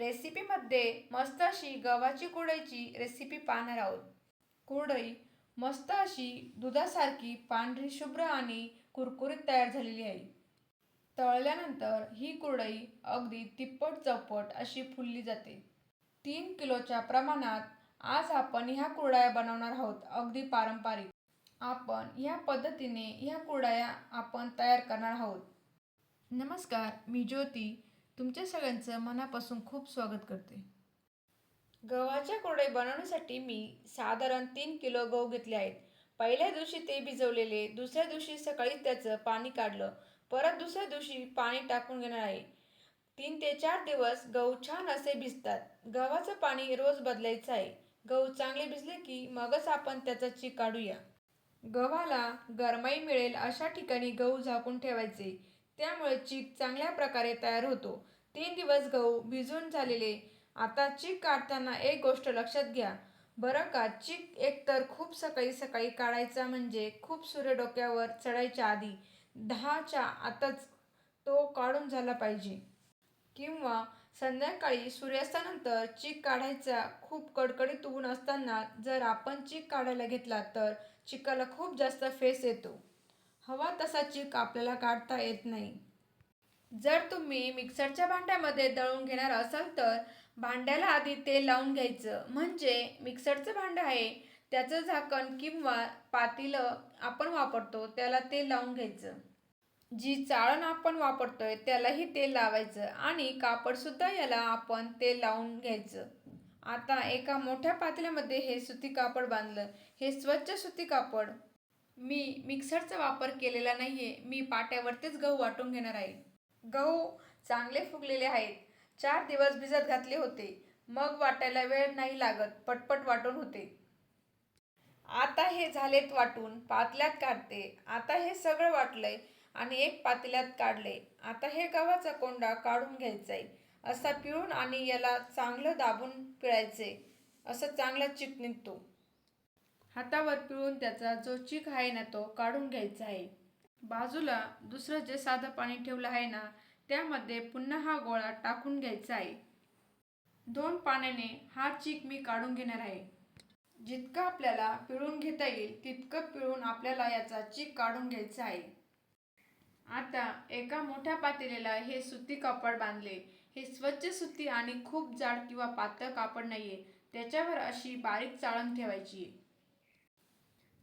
रेसिपीमध्ये मस्त अशी गव्हाची कुरडईची रेसिपी पाहणार आहोत. कुरडई मस्त अशी दुधासारखी पांढरी शुभ्र आणि कुरकुरीत तयार झालेली आहे. तळल्यानंतर ही कुरडई अगदी तिप्पट चौपट अशी फुलली जाते. 3 किलोच्या प्रमाणात आज आपण ह्या कुरडया बनवणार आहोत. अगदी पारंपरिक आपण ह्या पद्धतीने ह्या कुरडया आपण तयार करणार आहोत. नमस्कार, मी ज्योती तुमच्या सगळ्यांचं मनापासून खूप स्वागत करते. गव्हाच्या कुरडई बनवण्यासाठी मी साधारण 3 किलो गहू घेतले आहेत. पहिल्या दिवशी ते भिजवलेले, दुसऱ्या दिवशी सकाळी त्याचं पाणी काढलं, परत दुसऱ्या दिवशी पाणी टाकून घेणार आहे. 3 ते 4 दिवस गहू छान असे भिजतात. गव्हाचं पाणी रोज बदलायचं आहे. गहू चांगले भिजले की मगच आपण त्याचा चीक काढूया. गव्हाला गरमाई मिळेल अशा ठिकाणी गहू झाकून ठेवायचे, त्यामुळे चीक चांगल्या प्रकारे तयार होतो. 3 दिवस गहू भिजून झालेले. आता चीक काढताना एक गोष्ट लक्षात घ्या बरं का, चीक एकतर खूप सकाळी सकाळी काढायचा, म्हणजे खूप सूर्य डोक्यावर चढायच्या आधी 10च्या आतच तो काढून झाला पाहिजे, किंवा संध्याकाळी सूर्यास्तानंतर चीक काढायचा. खूप कडकडीत ऊन असताना जर आपण चीक काढायला घेतला तर चिकाला खूप जास्त फेस येतो. हवा तसा चीक आपल्याला काढता येत नाही. जर तुम्ही मिक्सरच्या भांड्यामध्ये दळून घेणार असाल तर भांड्याला आधी तेल लावून घ्यायचं, म्हणजे मिक्सरचं भांडं आहे त्याचं झाकण किंवा पातेलं आपण वापरतो त्याला तेल लावून घ्यायचं. जी चाळण आपण वापरतोय त्यालाही तेल लावायचं आणि कापडसुद्धा याला आपण तेल लावून घ्यायचं. आता एका मोठ्या पातेल्यामध्ये हे सुती कापड बांधलं. हे स्वच्छ सुती कापड, मी मिक्सरचा वापर केलेला नाहीये, मी पाट्यावरतीच गहू वाटून घेणार आहे. गहू चांगले फुगलेले आहेत. 4 दिवस भिजत घातले होते, मग वाटायला वेळ नाही लागत, पटपट वाटून होते. आता हे झालेत वाटून, पातेल्यात काढते. आता हे सगळं वाटलंय आणि एक पातेल्यात काढले. आता हे गव्हाचा कोंडा काढून घ्यायचाय. असा पिळून आणि याला चांगलं दाबून पिळायचे, असं चांगला चीक निघतो. हातावर पिळून त्याचा जो चीक आहे ना तो काढून घ्यायचा आहे. बाजूला दुसरं जे साधं पाणी ठेवलं आहे ना, त्यामध्ये पुन्हा हा गोळा टाकून घ्यायचा आहे. 2 पाण्याने हा चीक मी काढून घेणार आहे. जितकं आपल्याला पिळून घेता येईल तितकं पिळून आपल्याला याचा चीक काढून घ्यायचा आहे. आता एका मोठ्या पातेल्याला हे सुती कापड बांधले. हे स्वच्छ सुती आणि खूप जाड किंवा पातळ कापड नाहीये, त्याच्यावर अशी बारीक चाळण ठेवायची.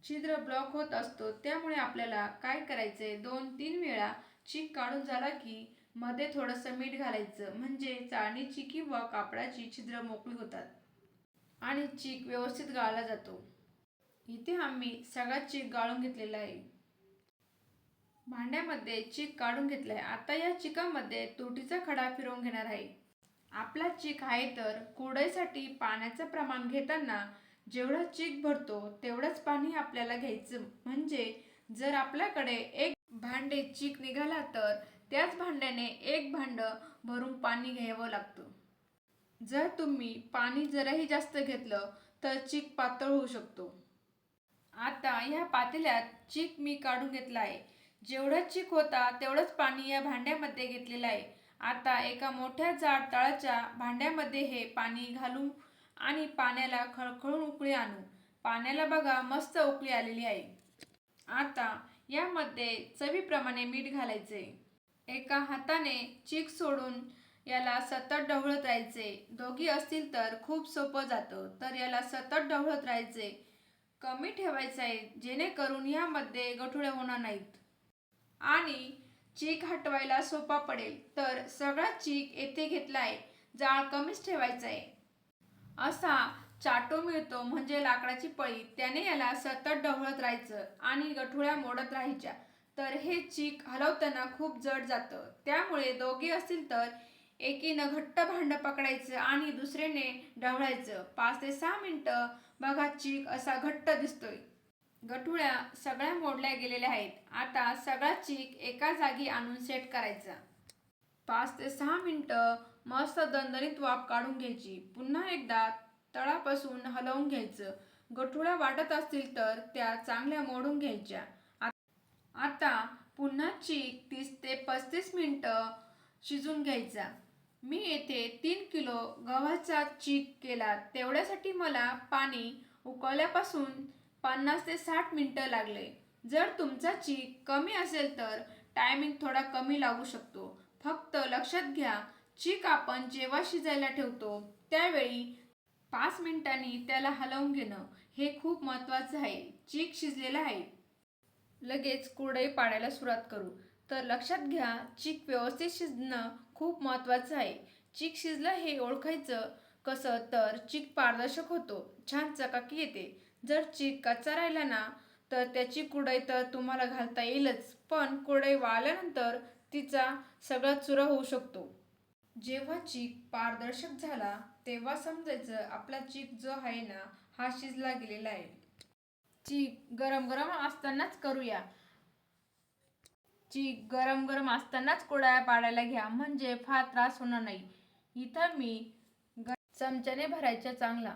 छिद्र ब्लॉक होत असतो, त्यामुळे आपल्याला काय करायचंय, 2-3 वेळा चीक काढून झाला की मध्ये थोडंसं मीठ घालायचं, म्हणजे चाळणीची किंवा कापडाची छिद्र मोकळी होतात आणि चीक व्यवस्थित गाळला जातो. इथे आम्ही सगळा चीक गाळून घेतलेला आहे. भांड्यामध्ये चीक काढून घेतलाय. आता या चिकामध्ये तुरटीचा खडा फिरवून घेणार आहे. आपला चीक आहे तर कुरडईसाठी पाण्याचं प्रमाण घेताना जेवढा चीक भरतो तेवढंच पाणी आपल्याला घ्यायचं, म्हणजे जर आपल्याकडे एक भांडे चीक निघाला तर त्याच भांड्याने एक भांडं भरून पाणी घ्यावं लागतं. जर तुम्ही पाणी जराही जास्त घेतलं तर चीक पातळ होऊ शकतो. आता ह्या पातेल्यात चीक मी काढून घेतला आहे. जेवढा चीक होता तेवढंच पाणी या भांड्यामध्ये घेतलेलं आहे. आता एका मोठ्या जाड तळाच्या भांड्यामध्ये हे पाणी घालू आणि पाण्याला खळखळून उकळी आणू. पाण्याला बघा मस्त उकळी आलेली आहे. आता यामध्ये चवीप्रमाणे मीठ घालायचे. एका हाताने चीक सोडून याला सतत ढवळत राहायचे. दोघी असतील तर खूप सोपं जातं, तर याला सतत ढवळत राहायचे. कमी ठेवायचं आहे, जेणेकरून यामध्ये गठुळे होणार नाहीत आणि चीक हटवायला सोपा पडेल. तर सगळा चीक येथे घेतला आहे. जाळ कमीच ठेवायचा आहे. असा चाटू मिळतो, म्हणजे लाकडाची पळी, त्याने याला सतत ढवळत राहायचं आणि गठुळ्या मोडत राहायच्या. तर हे चीक हलवताना खूप जड जातं, त्यामुळे दोघे असतील तर एकीनं घट्ट भांडं पकडायचं आणि दुसरीने ढवळायचं. 5 ते 6 मिनिटं बघा, चीक असा घट्ट दिसतोय. गठुळ्या सगळ्या मोडल्या गेलेल्या आहेत. आता सगळा चीक एका जागी आणून सेट करायचा. 5 ते 6 मिनिटं मस्त दणदणीत वाफ काढून घ्यायची. पुन्हा एकदा तळापासून हलवून घ्यायचं. गठुळ्या वाटत असतील तर त्या चांगल्या मोडून घ्यायच्या. आता पुन्हा चीक 30 ते 35 मिनिटं शिजून घ्यायचा. मी येथे 3 किलो गव्हाचा चीक केला. तेवढ्यासाठी मला पाणी उकळल्यापासून 50 ते 60 मिनिटं लागले. जर तुमचा चीक कमी असेल तर टायमिंग थोडा कमी लागू शकतो. फक्त लक्षात घ्या, चीक आपण जेव्हा शिजायला ठेवतो त्यावेळी 5 मिनिटांनी त्याला हलवून घेणं हे खूप महत्त्वाचं आहे. चीक शिजलेला आहे. लगेच कुरडई पाडायला सुरुवात करू. तर लक्षात घ्या, चीक व्यवस्थित शिजणं खूप महत्त्वाचं आहे. चीक शिजलं हे ओळखायचं कसं, तर चीक पारदर्शक होतो, छान चकाकी येते. जर चीक कच्चा राहिला ना, तर त्याची कुरडई तर तुम्हाला घालता येईलच, पण कुरडई वाळल्यानंतर तिचा सगळा चुरा होऊ शकतो. जेव्हा चीक पारदर्शक झाला तेव्हा समजायचं आपला चीक जो आहे ना, हा शिजला गेलेला आहे. चीक गरम गरम असतानाच करूया. चीक गरम गरम असतानाच कुरडया पाडायला घ्या, म्हणजे फार त्रास होणार नाही. इथं मी चमच्याने भरायचा चांगला.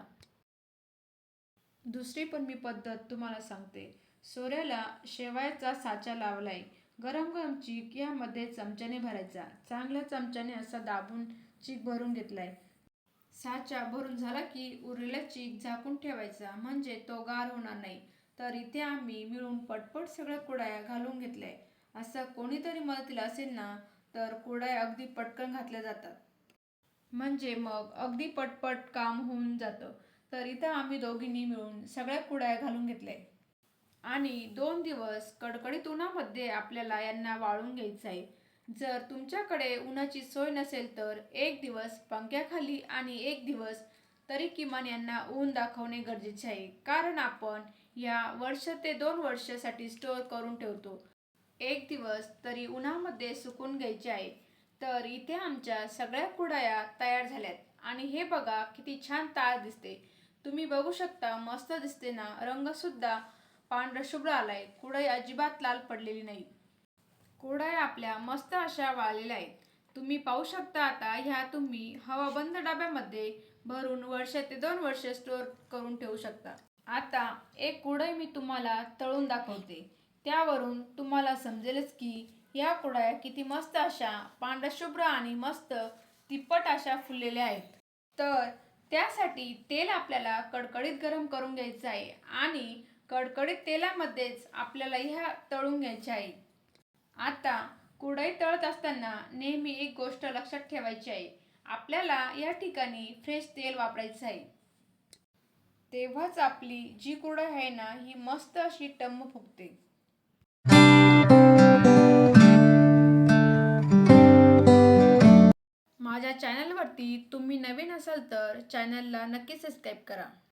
दुसरी पण मी पद्धत तुम्हाला सांगते. सोऱ्याला शेवाळ्याचा साचा लावलाय. गरम गरम चीक यामध्ये चमच्याने भरायचा. चांगल्या चमच्याने असा दाबून चीक भरून घेतलाय. साचा भरून झाला की उरलेला चीक झाकून ठेवायचा, म्हणजे तो गार होणार नाही. तर इथे आम्ही मिळून पटपट सगळ्या कुरडया घालून घेतल्याय. असं कोणीतरी मदतीला असेल ना, तर कुरडया अगदी पटकन घातल्या जातात. म्हणजे मग अगदी पटपट काम होऊन जातं. तर इथं आम्ही दोघींनी मिळून सगळ्या कुरडया घालून घेतल्या आणि 2 दिवस कडकडीत उन्हामध्ये आपल्याला यांना वाळून घ्यायचं आहे. जर तुमच्याकडे उन्हाची सोय नसेल तर 1 दिवस पंख्याखाली आणि 1 दिवस तरी किमान यांना ऊन दाखवणे गरजेचे आहे. कारण आपण या वर्ष ते 2 वर्षासाठी स्टोअर करून ठेवतो. 1 दिवस तरी उन्हामध्ये सुकून घ्यायचे आहे. तर इथे आमच्या सगळ्या कुरडया तयार झाल्यात आणि हे बघा किती छान ताळ दिसते. तुम्ही बघू शकता, मस्त दिसते ना. रंगसुद्धा पांढरा शुभ्र आलाय. कुरडई अजिबात लाल पडलेली नाही. कुरडया आपल्या मस्त अशा वाळलेल्या आहेत. तुम्ही पाहू शकता. आता ह्या तुम्ही हवाबंद डब्यामध्ये भरून वर्ष ते 2 वर्ष स्टोअर करून ठेवू शकता. आता एक कुरडई मी तुम्हाला तळून दाखवते. त्यावरून तुम्हाला समजेलच की या कुरडया किती मस्त अशा पांढऱ्या शुभ्र आणि मस्त तिप्पट अशा फुललेल्या आहेत. तर त्यासाठी तेल आपल्याला कडकडीत गरम करून घ्यायचं आहे आणि कडकडीत तेलामध्येच आपल्याला ह्या तळून घ्यायच्या आहे. आता कुरडई तळत असताना नेहमी एक गोष्ट लक्षात ठेवायची आहे. आपल्याला या ठिकाणी फ्रेश तेल वापरायचं आहे. तेव्हाच आपली जी कुरडई आहे ना, ही मस्त अशी टम्म फुगते. माझ्या चॅनलवरती तुम्ही नवीन असाल तर चॅनलला नक्की सबस्क्राईब करा.